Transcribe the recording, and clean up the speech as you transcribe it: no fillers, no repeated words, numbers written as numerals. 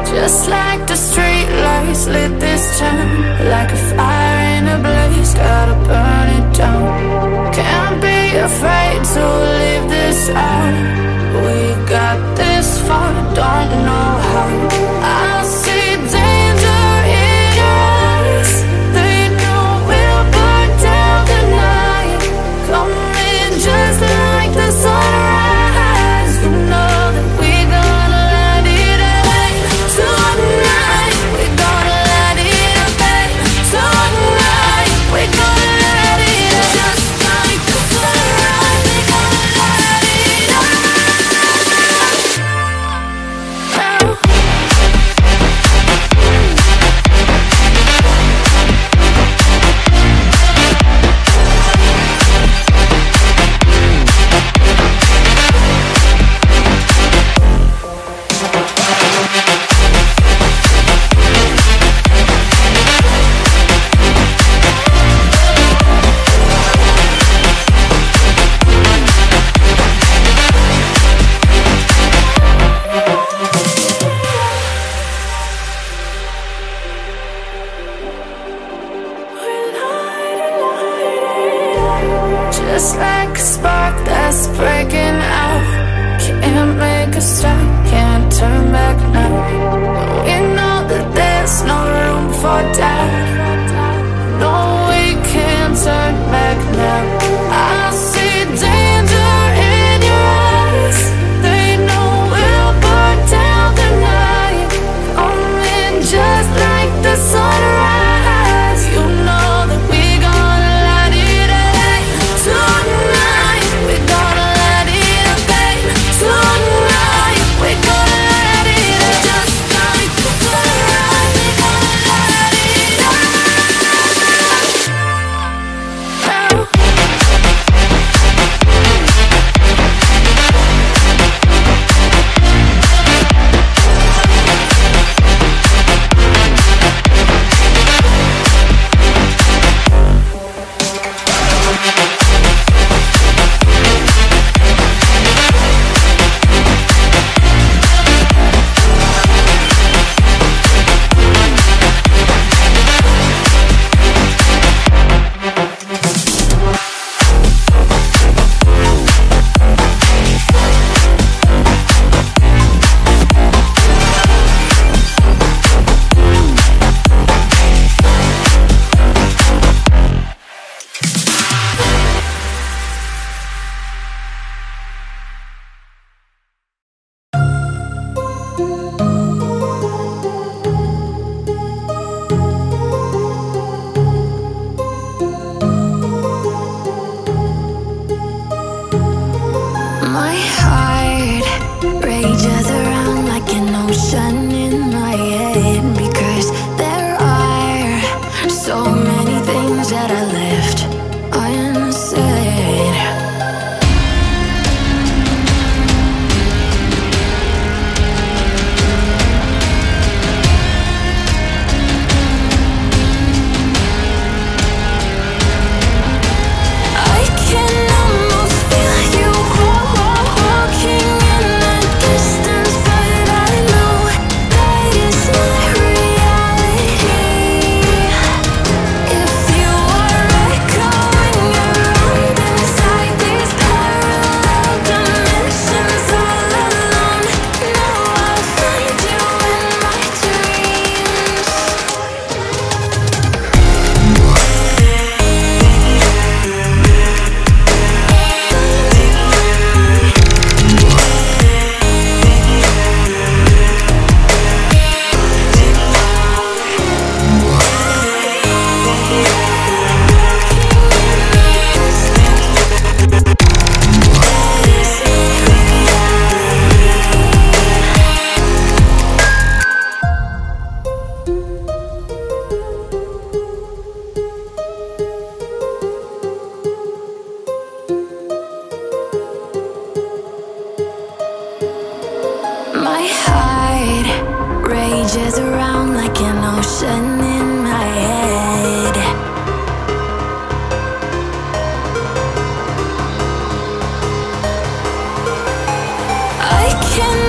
Just like the street lights lit this town, like a fire in a blaze, gotta burn it down. Can't be afraid to leave this out. We got this far, don't know how. I see danger in your eyes. They know we'll burn down the night. Coming just like the sunrise. You know that we gonna let it away. Tonight we gonna let it away. Tonight we gonna let it away. Just like the sunrise, we gonna let it away. Just like a spark that's breaking out. Can't make a stop, can't turn back now. We know that there's no room for doubt. No, we can't turn back now. I see danger in your eyes. They know we'll burn down the night. Coming just like the sunrise. You know that we gonna let it away. Tonight we gonna let it away. Tonight we gonna let it away. Just like the sunrise, we gonna let it away. My heart rages around like an ocean in my head, because there are so many things that I left unsaid. I can almost feel you walking in the distance, but I know that it's not My heart rages around like an ocean in my head. I can